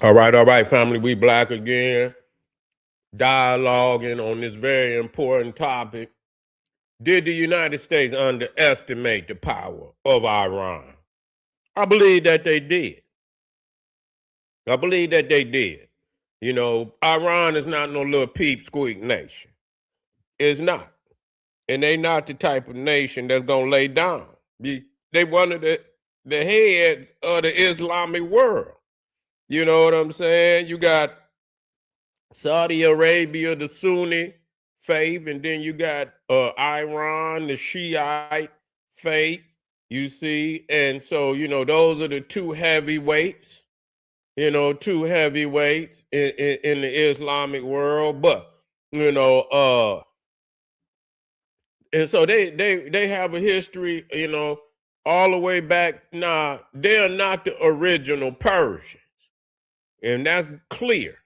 All right, family. We black again, dialoguing on this very important topic. Did the United States underestimate the power of Iran? I believe that they did. I believe that they did. Iran is not no little peep squeak nation. It's not. And they not the type of nation that's gonna lay down. They one of the heads of the Islamic world. You know what I'm saying? You got Saudi Arabia, the Sunni faith, and then you got Iran, the Shiite faith. You see, and so those are the two heavyweights. Two heavyweights in the Islamic world, but you know, and so they have a history. All the way back. Nah, they're not the original Persians, and that's clear.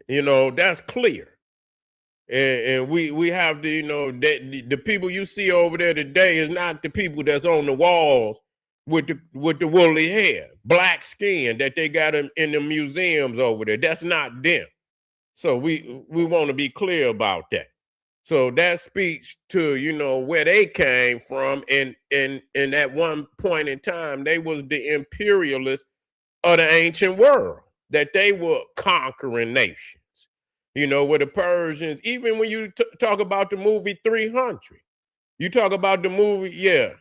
That's clear. And we have to, the people you see over there today is not the people that's on the walls with the woolly hair, black skin that they got in the museums over there. That's not them. So we want to be clear about that. So that speaks to where they came from, and at one point in time they was the imperialists of the ancient world, that they were conquering nations. With the Persians, even when you talk about the movie 300, you talk about the movie, yeah.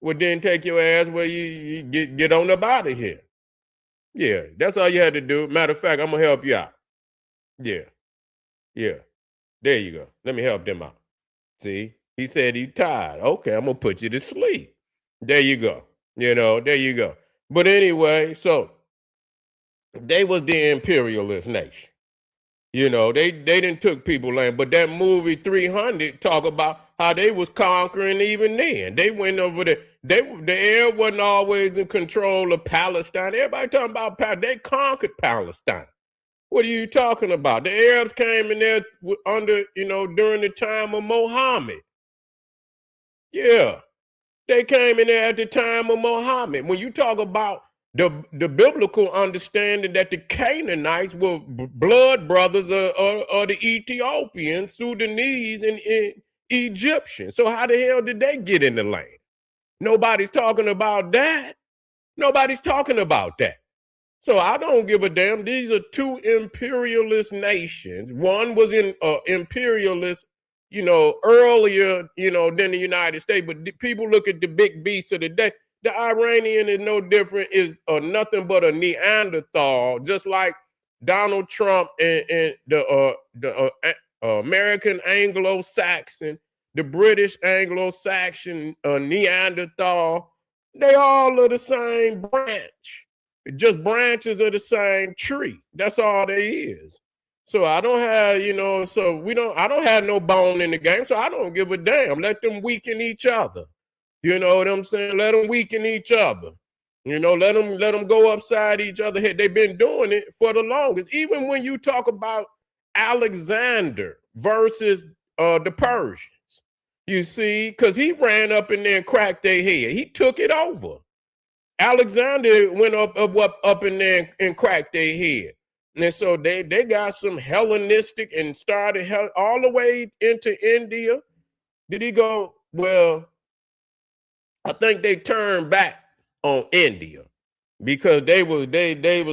Well, then take your ass where you get on up out of here. Yeah, that's all you had to do. Matter of fact, I'm going to help you out. Yeah, yeah. There you go. Let me help them out. See, he said he's tired. Okay, I'm going to put you to sleep. There you go. There you go. But anyway, so they was the imperialist nation. They didn't took people land, but that movie 300 talk about how they was conquering even then. They went over there. The air wasn't always in control of Palestine. Everybody talking about Palestine. They conquered Palestine. What are you talking about? The Arabs came in there under, during the time of Muhammad. Yeah, they came in there at the time of Muhammad. When you talk about the biblical understanding that the Canaanites were blood brothers of the Ethiopians, Sudanese, and Egyptians. So how the hell did they get in the land? Nobody's talking about that. Nobody's talking about that. So I don't give a damn. These are two imperialist nations. One was in imperialist, earlier, than the United States. But people look at the big beasts of the day. The Iranian is no different, is nothing but a Neanderthal, just like Donald Trump and the American Anglo-Saxon, the British Anglo-Saxon Neanderthal. They all are the same branch, just branches of the same tree. That's all they is. So I don't have, I don't have no bone in the game, so I don't give a damn. Let them weaken each other. You know what I'm saying? Let them weaken each other. Let them go upside each other head. They've been doing it for the longest. Even when you talk about Alexander versus the Persians, you see, because he ran up in there and cracked their head. He took it over. Alexander went up in there and cracked their head. And so they got some Hellenistic and started all the way into India. Did he go? Well, I think they turned back on India because they was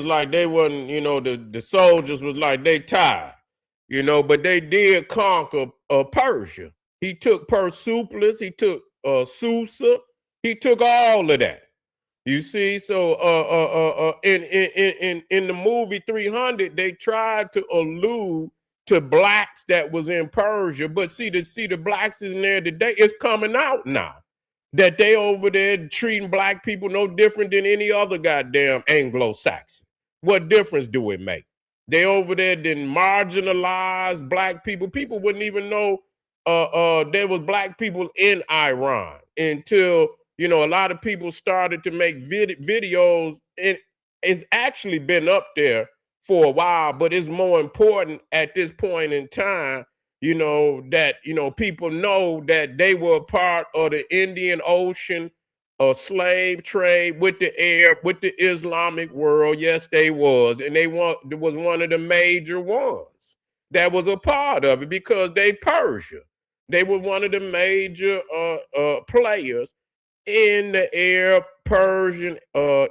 like they wasn't, the soldiers was like they tired, but they did conquer Persia. He took Persepolis, he took Susa, he took all of that. You see, so in the movie 300, they tried to allude to blacks that was in Persia, but see the blacks in there today, it's coming out now that they over there treating black people no different than any other goddamn Anglo-Saxon. What difference do it make? They over there didn't marginalize black people. People wouldn't even know there was black people in Iran until, a lot of people started to make videos. It's actually been up there for a while, but it's more important at this point in time that people know that they were a part of the Indian Ocean a slave trade with the Arab, with the Islamic world. Yes, they was, and it was one of the major ones that was a part of it because they Persia. They were one of the major players in the Arab, Persian,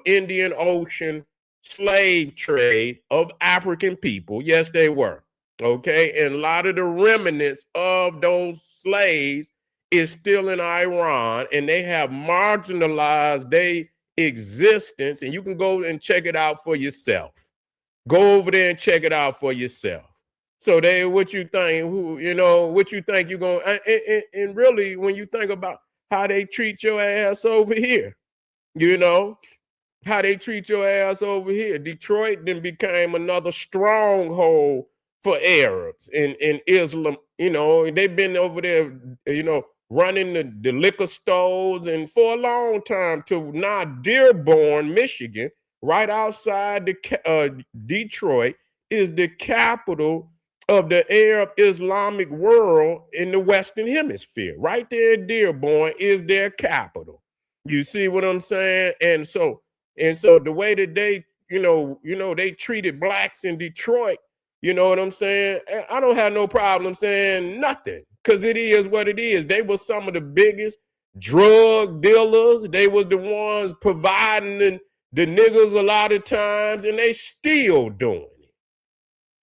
Indian Ocean slave trade of African people. Yes, they were. Okay. And a lot of the remnants of those slaves is still in Iran, and they have marginalized their existence. And you can go and check it out for yourself. Go over there and check it out for yourself. So they, what you think, what you think you're going and really when you think about how they treat your ass over here, how they treat your ass over here. Detroit then became another stronghold for Arabs and Islam. They've been over there, running the liquor stores, and for a long time to now Dearborn, Michigan, right outside Detroit, is the capital of the Arab Islamic world in the Western Hemisphere. Right there in Dearborn is their capital. You see what I'm saying? And so the way that they, they treated blacks in Detroit, you know what I'm saying? I don't have no problem saying nothing, because it is what it is. They were some of the biggest drug dealers. They was the ones providing the niggas a lot of times, and they still doing it.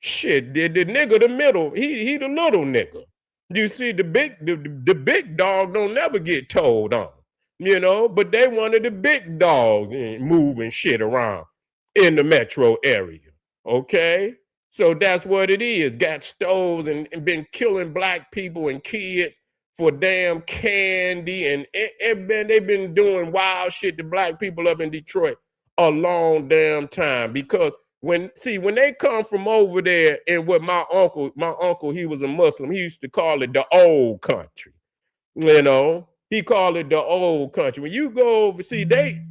Shit, the nigga, the middle, he the little nigga. You see, the big dog don't never get told on, but they one of the big dogs moving shit around in the metro area. Okay? So that's what it is. Got stoves and been killing black people and kids for damn candy, and they've been doing wild shit to black people up in Detroit a long damn time. Because when they come from over there, and what my uncle, he was a Muslim, he used to call it the old country. He called it the old country. When you go over, they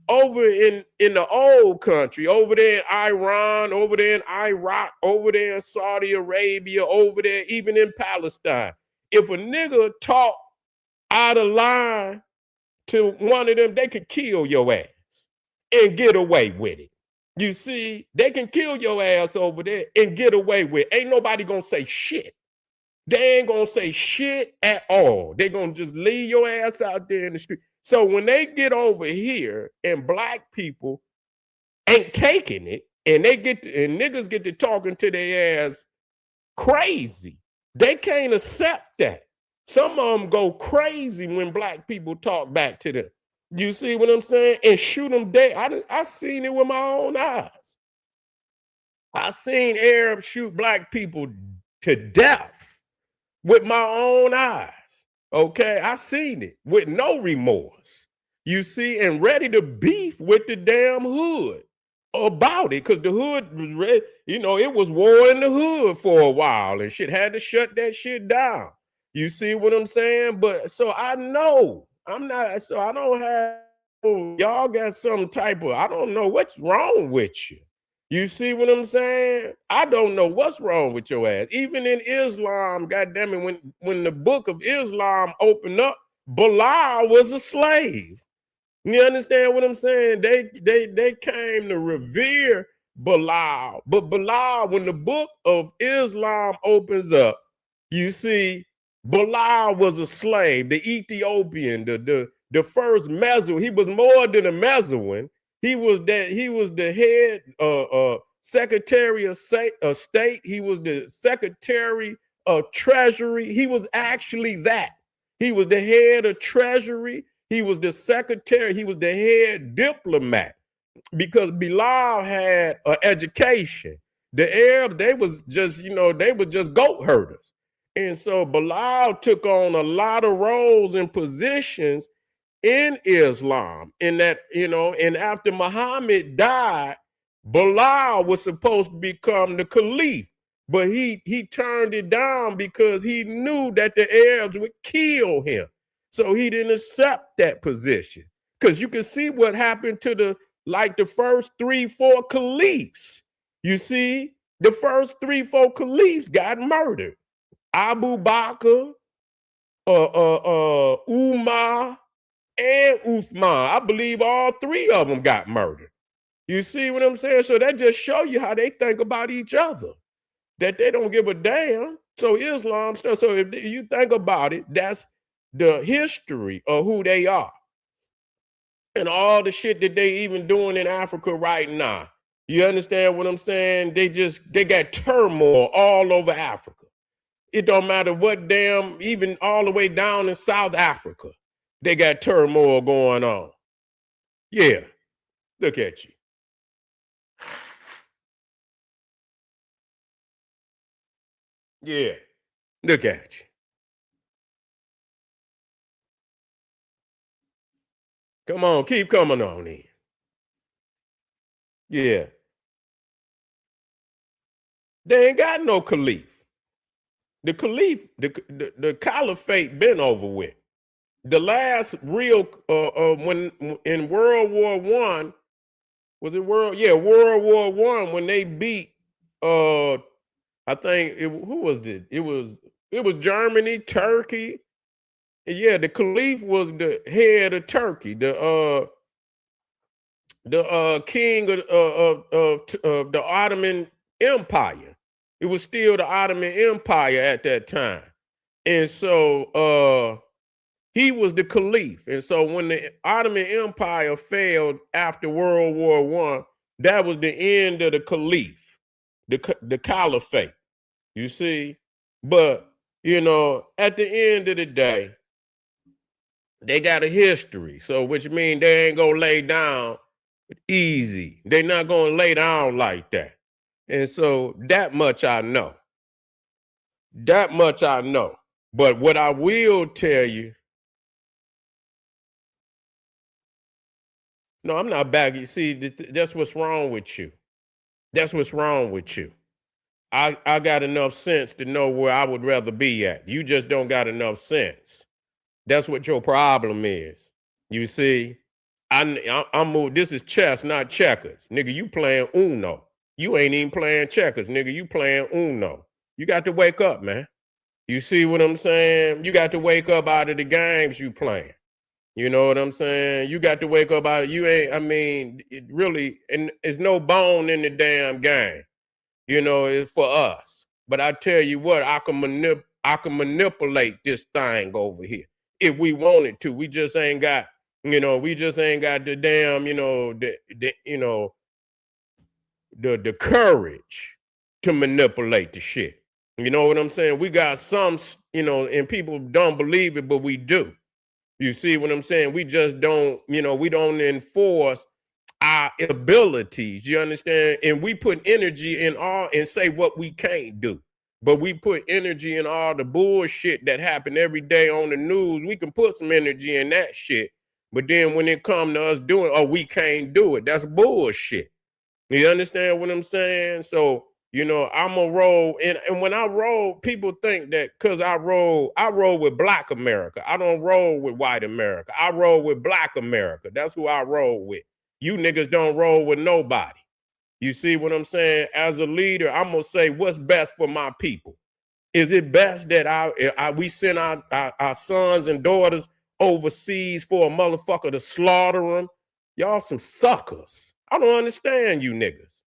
over in the old country, over there in Iran, over there in Iraq, over there in Saudi Arabia, over there even in Palestine. If a nigga talk out of line to one of them, they could kill your ass and get away with it. You see, they can kill your ass over there and get away with it. Ain't nobody gonna say shit. They ain't gonna say shit at all. They gonna just leave your ass out there in the street. So when they get over here and black people ain't taking it, and niggas get to talking to their ass crazy, they can't accept that. Some of them go crazy when black people talk back to them. You see what I'm saying? And shoot them dead. I seen it with my own eyes. I seen Arabs shoot black people to death with my own eyes. Okay, I seen it with no remorse. You see, and ready to beef with the damn hood about it, because the hood was ready. It was war in the hood for a while, and shit had to shut that shit down. You see what I'm saying? But so I know I'm not. So I don't have. Y'all got some type of. I don't know what's wrong with you. You see what I'm saying? I don't know what's wrong with your ass. Even in Islam, goddamn it, when the book of Islam opened up, Bilal was a slave. You understand what I'm saying? They came to revere Bilal. But Bilal, when the book of Islam opens up, you see, Bilal was a slave, the Ethiopian, the first Mezouan. He was more than a Mezouan. He was the head Secretary of State. He was the Secretary of Treasury. He was actually that. He was the head of Treasury. He was the secretary. He was the head diplomat, because Bilal had an education. The Arabs, they was just goat herders. And so Bilal took on a lot of roles and positions in Islam, in that, and after Muhammad died, Bilal was supposed to become the caliph, but he turned it down because he knew that the Arabs would kill him. So he didn't accept that position, because you can see what happened to the first 3-4 caliphs. You see, the first 3-4 caliphs got murdered. Abu Bakr, Umar, and Uthman. I believe all three of them got murdered. You see what I'm saying? So that just show you how they think about each other, that they don't give a damn. So Islam stuff. So if you think about it, that's the history of who they are and all the shit that they even doing in Africa right now. You understand what I'm saying? They got turmoil all over Africa. It don't matter what damn, even all the way down in South Africa, they got turmoil going on. Yeah, look at you. Yeah, look at you. Come on, keep coming on in. Yeah, they ain't got no caliph. The Caliphate been over with. The last real when in World War One, was it World War One, when they beat I think who was it? It was Germany, Turkey. Yeah, the Caliph was the head of Turkey, the king of the Ottoman Empire. It was still the Ottoman Empire at that time, and so he was the Caliph. And so when the Ottoman Empire failed after World War One, that was the end of the Caliph, the Caliphate. You see, but at the end of the day, they got a history. So which means they ain't gonna lay down easy. They're not gonna lay down like that. And so that much I know. That much I know. But what I will tell you, no, I'm not back. You see, that's what's wrong with you. That's what's wrong with you. I got enough sense to know where I would rather be at. You just don't got enough sense. That's what your problem is. You see, I'm moved. This is chess, not checkers, nigga. You playing Uno. You ain't even playing checkers, nigga. You playing Uno. You got to wake up, man. You see what I'm saying? You got to wake up out of the games you playing. You know what I'm saying? You got to wake up out of you ain't. I mean, it really, and there's no bone in the damn game. It's for us. But I tell you what, I can manipulate this thing over here if we wanted to. We just ain't got, we just ain't got the damn, the courage to manipulate the shit. You know what I'm saying? We got some, and people don't believe it, but we do. You see what I'm saying? We just don't, we don't enforce our abilities. You understand? And we put energy in all and say what we can't do. But we put energy in all the bullshit that happen every day on the news. We can put some energy in that shit. But then when it come to us doing, oh, we can't do it. That's bullshit. You understand what I'm saying? So, I'm a roll. And when I roll, people think that because I roll with Black America. I don't roll with white America. I roll with Black America. That's who I roll with. You niggas don't roll with nobody. You see what I'm saying? As a leader, I'm going to say what's best for my people. Is it best that we send our sons and daughters overseas for a motherfucker to slaughter them? Y'all some suckers. I don't understand you niggas.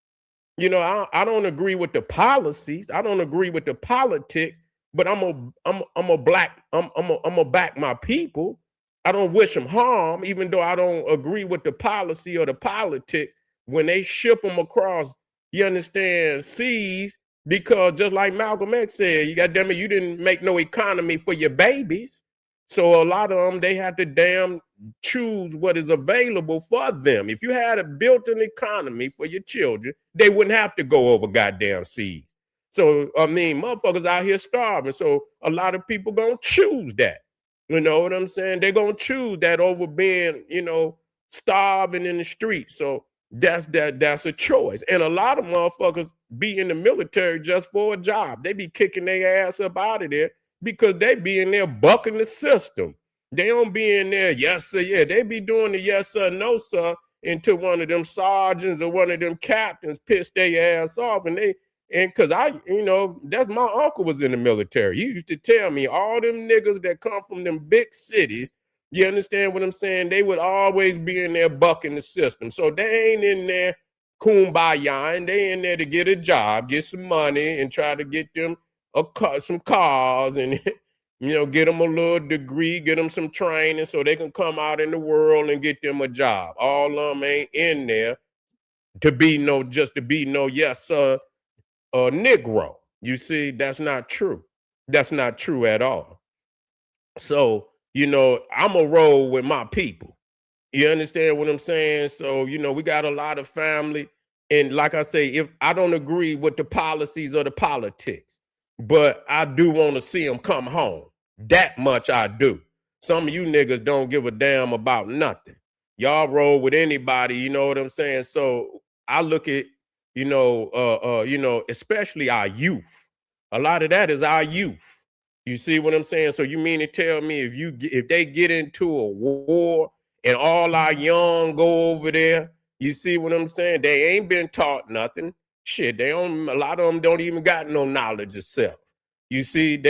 I don't agree with the policies. I don't agree with the politics, but I'm a back my people. I don't wish them harm, even though I don't agree with the policy or the politics when they ship them across, you understand, seas, because just like Malcolm X said, you goddamn it, you didn't make no economy for your babies. So a lot of them, they have to damn choose what is available for them. If you had a built-in economy for your children, they wouldn't have to go over goddamn seas. So, I mean, motherfuckers out here starving. So a lot of people gonna choose that. You know what I'm saying? They're gonna choose that over being, starving in the street. So that's a choice. And a lot of motherfuckers be in the military just for a job. They be kicking their ass up out of there because they be in there bucking the system. They don't be in there, yes sir, yeah. They be doing the yes sir, no sir, until one of them sergeants or one of them captains piss their ass off. And because that's my uncle was in the military. He used to tell me all them niggas that come from them big cities You understand what I'm saying? They would always be in there bucking the system. So they ain't in there kumbaya, and they in there to get a job, get some money, and try to get them some cars, and get them a little degree, get them some training so they can come out in the world and get them a job. All of them ain't in there to be no yes sir Negro. You see, that's not true. That's not true at all. So, I'm a roll with my people. You understand what I'm saying? So, we got a lot of family. And like I say, if I don't agree with the policies or the politics, but I do want to see them come home. That much I do. Some of you niggas don't give a damn about nothing. Y'all roll with anybody, you know what I'm saying? So I look at, especially our youth. A lot of that is our youth. You see what I'm saying? So you mean to tell me if they get into a war and all our young go over there, you see what I'm saying? They ain't been taught nothing. Shit, a lot of them don't even got no knowledge of self. You see,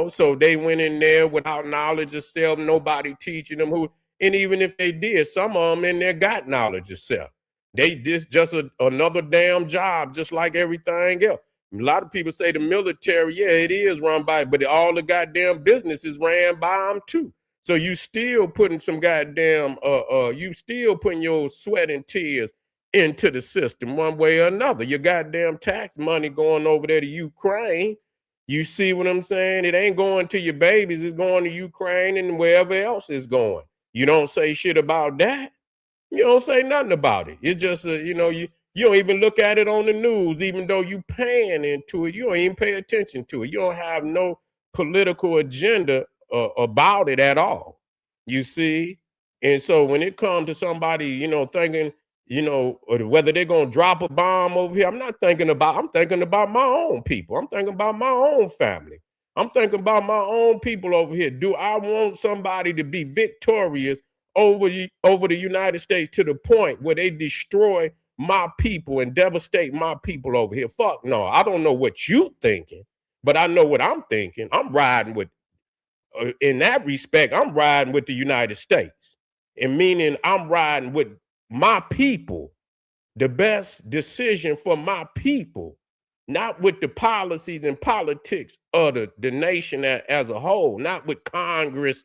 so they went in there without knowledge of self, nobody teaching them and even if they did, some of them in there got knowledge of self. They just another damn job, just like everything else. A lot of people say the military, yeah, it is run by, but all the goddamn businesses ran by them too. So you still putting some goddamn, you still putting your sweat and tears into the system one way or another. Your goddamn tax money going over there to Ukraine. You see what I'm saying? It ain't going to your babies. It's going to Ukraine and wherever else it's going. You don't say shit about that. You don't say nothing about it. It's just, you don't even look at it on the news, even though you paying into it. You don't even pay attention to it. You don't have no political agenda about it at all. You see? And so when it comes to somebody, thinking, whether they're going to drop a bomb over here, I'm thinking about my own people. I'm thinking about my own family. I'm thinking about my own people over here. Do I want somebody to be victorious over the United States to the point where they destroy my people and devastate my people over here? Fuck no. I don't know what you thinking, but I know what I'm thinking. I'm riding with, in that respect, I'm riding with the United States. And meaning I'm riding with my people, the best decision for my people, not with the policies and politics of the nation as a whole, not with Congress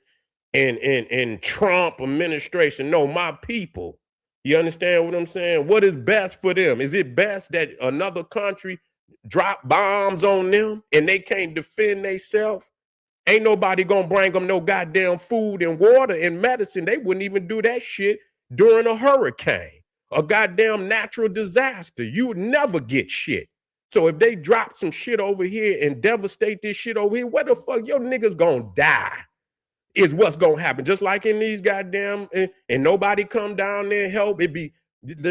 and Trump administration. No, my people. You understand what I'm saying? What is best for them? Is it best that another country drop bombs on them and they can't defend themselves? Ain't nobody gonna bring them no goddamn food and water and medicine. They wouldn't even do that shit during a hurricane, a goddamn natural disaster. You would never get shit. So if they drop some shit over here and devastate this shit over here, where the fuck your niggas gonna die? Is what's gonna happen. Just like in these goddamn, and nobody come down there and help. It be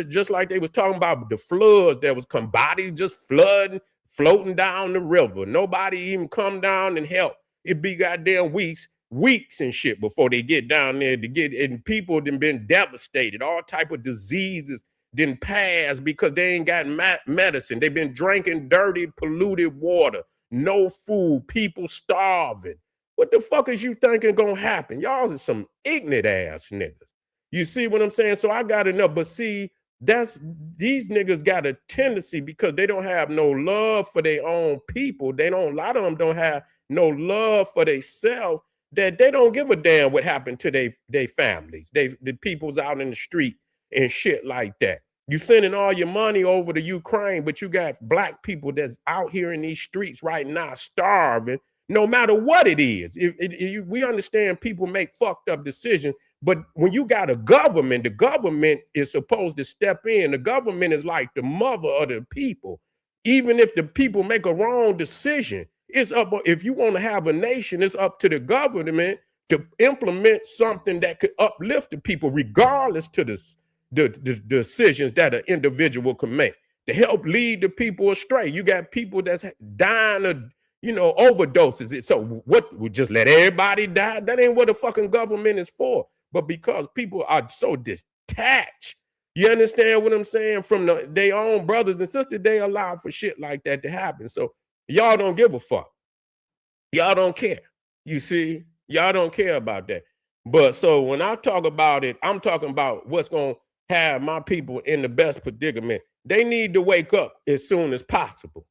just like they was talking about the floods. There was bodies just flooding, floating down the river. Nobody even come down and help. It be goddamn weeks and shit before they get down there and people done been devastated. All type of diseases didn't pass because they ain't got medicine. They've been drinking dirty, polluted water, no food, people starving. What the fuck is you thinking gonna happen? Y'all is some ignorant ass niggas. You see what I'm saying? So I got enough, but see, these niggas got a tendency because they don't have no love for their own people. A lot of them don't have no love for themselves, that they don't give a damn what happened to their families, the people's out in the street and shit like that. You sending all your money over to Ukraine, but you got black people that's out here in these streets right now starving. No matter what it is, we understand people make fucked up decisions, but when you got a government, the government is supposed to step in. The government is like the mother of the people. Even if the people make a wrong decision, it's up. If you want to have a nation, it's up to the government to implement something that could uplift the people, regardless to the decisions that an individual can make to help lead the people astray. You got people that's dying of overdoses. So what, we just let everybody die? That ain't what the fucking government is for. But because people are so detached, you understand what I'm saying, from their own brothers and sisters, they allow for shit like that to happen. So y'all don't give a fuck. Y'all don't care. You see, y'all don't care about that. But so when I talk about it, I'm talking about what's going to have my people in the best predicament. They need to wake up as soon as possible.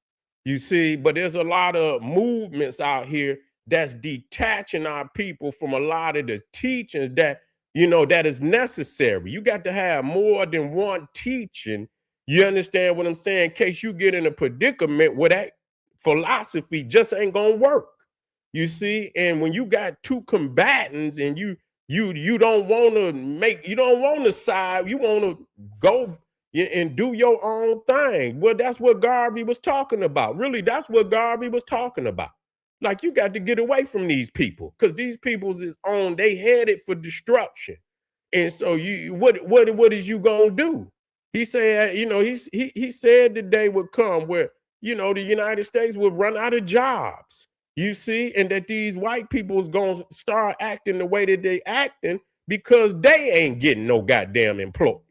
You see, but there's a lot of movements out here that's detaching our people from a lot of the teachings that, that is necessary. You got to have more than one teaching. You understand what I'm saying? In case you get in a predicament where that philosophy just ain't going to work. You see, and when you got two combatants and you don't want to you don't want to side, you want to go and do your own thing. Well, that's what Garvey was talking about. Really, that's what Garvey was talking about. Like, you got to get away from these people because these people's is on, they headed for destruction. And so what is you gonna do? He said, he said the day would come where, the United States would run out of jobs. You see, and that these white people's gonna start acting the way that they acting because they ain't getting no goddamn employment.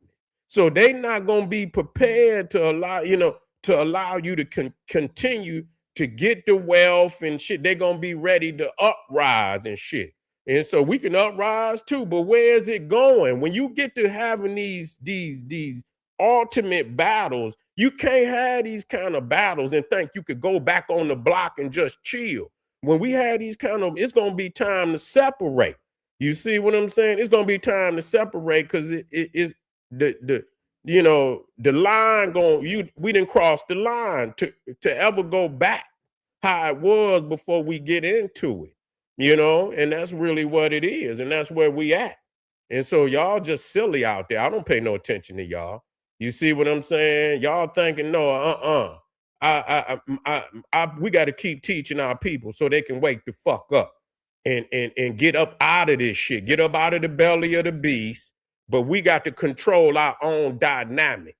So they not gonna be prepared to allow you to continue to get the wealth and shit. They're gonna be ready to uprise and shit. And so we can uprise too, but where is it going? When you get to having these ultimate battles, you can't have these kind of battles and think you could go back on the block and just chill. When we have these kind of, it's gonna be time to separate. You see what I'm saying? It's gonna be time to separate because it is the line going. We didn't cross the line to ever go back how it was before we get into it. And that's really what it is, and that's where we at. And so y'all just silly out there. I don't pay no attention to y'all. You see what I'm saying? Y'all thinking, no, we got to keep teaching our people so they can wake the fuck up and get up out of this shit, get up out of the belly of the beast. But we got to control our own dynamic.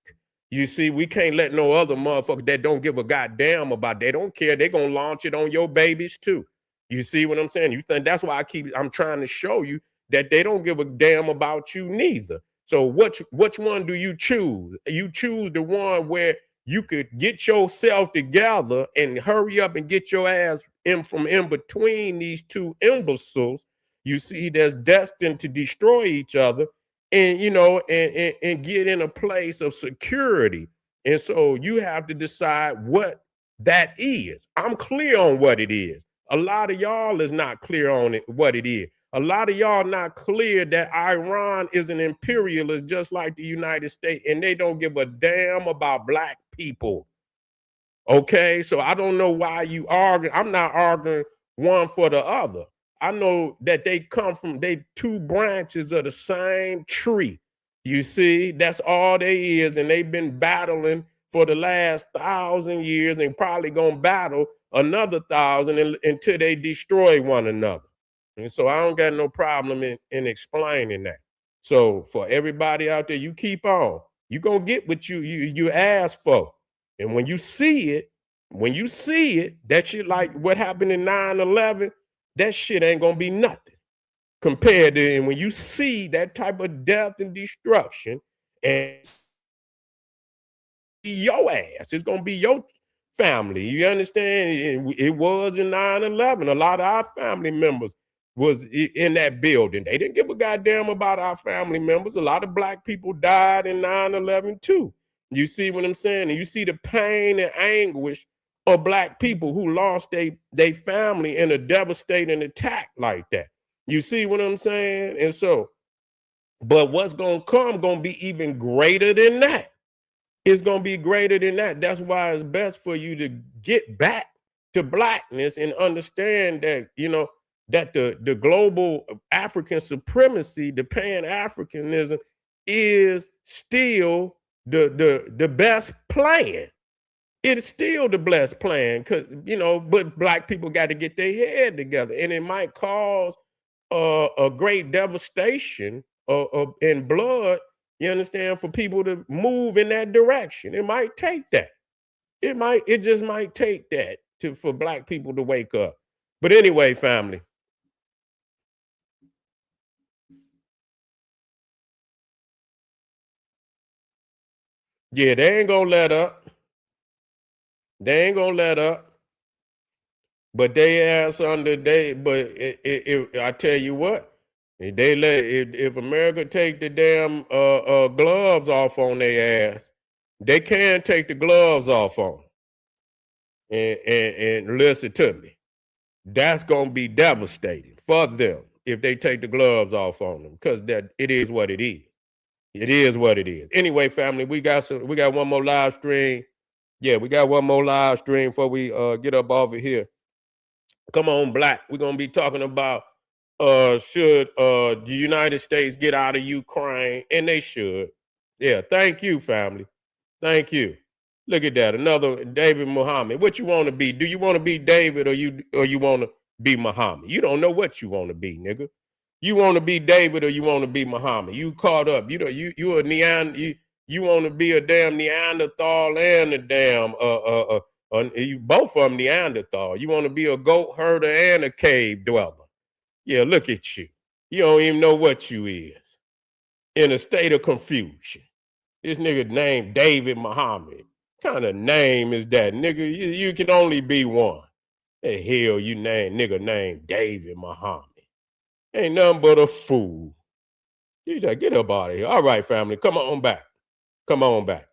You see, we can't let no other motherfucker that don't give a goddamn about, they don't care. They're gonna launch it on your babies too. You see what I'm saying? You think that's why I'm trying to show you that they don't give a damn about you neither. So which one do you choose? You choose the one where you could get yourself together and hurry up and get your ass in from in between these two imbeciles, you see, that's destined to destroy each other, and and get in a place of security. And so you have to decide what that is. I'm clear on what it is. A lot of y'all is not clear on it, what it is. A lot of y'all not clear that Iran is an imperialist just like the United States, and they don't give a damn about black people. Okay, so I don't know why you argue. I'm not arguing one for the other. I know that they come from two branches of the same tree. You see, that's all they is, and they've been battling for the last 1,000 years, and probably gonna battle another 1,000 until they destroy one another. And so I don't got no problem in explaining that. So for everybody out there, you keep on. You gonna get what you ask for. And when you see it, that shit like what happened in 9/11, that shit ain't gonna be nothing compared to, and when you see that type of death and destruction, and your ass, it's gonna be your family. You understand? It was in 9/11. A lot of our family members was in that building. They didn't give a goddamn about our family members. A lot of black people died in 9/11 too. You see what I'm saying? And you see the pain and anguish of black people who lost their family in a devastating attack like that. You see what I'm saying? And so, but what's gonna come gonna be even greater than that. It's gonna be greater than that. That's why it's best for you to get back to blackness and understand that, that the global African supremacy, the Pan-Africanism, is still the best plan. It's still the best plan, because but black people got to get their head together, and it might cause a great devastation in blood. You understand? For people to move in that direction, it might take that. It just might take that for black people to wake up. But anyway, family. Yeah, they ain't gonna let up. They ain't gonna let up. But they ass under they. But I tell you what. If America take the damn gloves off on their ass, they can take the gloves off on them. And listen to me. That's gonna be devastating for them if they take the gloves off on them, because that it is what it is. It is what it is. Anyway, family, we got one more live stream. Yeah, we got one more live stream before we get up off of here. Come on, Black. We're gonna be talking about should the United States get out of Ukraine, and they should. Yeah, thank you, family. Thank you. Look at that. Another David Muhammad. What you want to be? Do you want to be David or you want to be Muhammad? You don't know what you want to be, nigga. You want to be David or you want to be Muhammad? You caught up. You a you want to be a damn Neanderthal and a damn you both of them Neanderthal. You want to be a goat herder and a cave dweller. Yeah, look at you. You don't even know what you is. In a state of confusion. This nigga named David Muhammad. What kind of name is that, nigga? You can only be one. The hell you nigga named David Muhammad. Ain't nothing but a fool. You just get up out of here. All right, family, come on back. Come on back.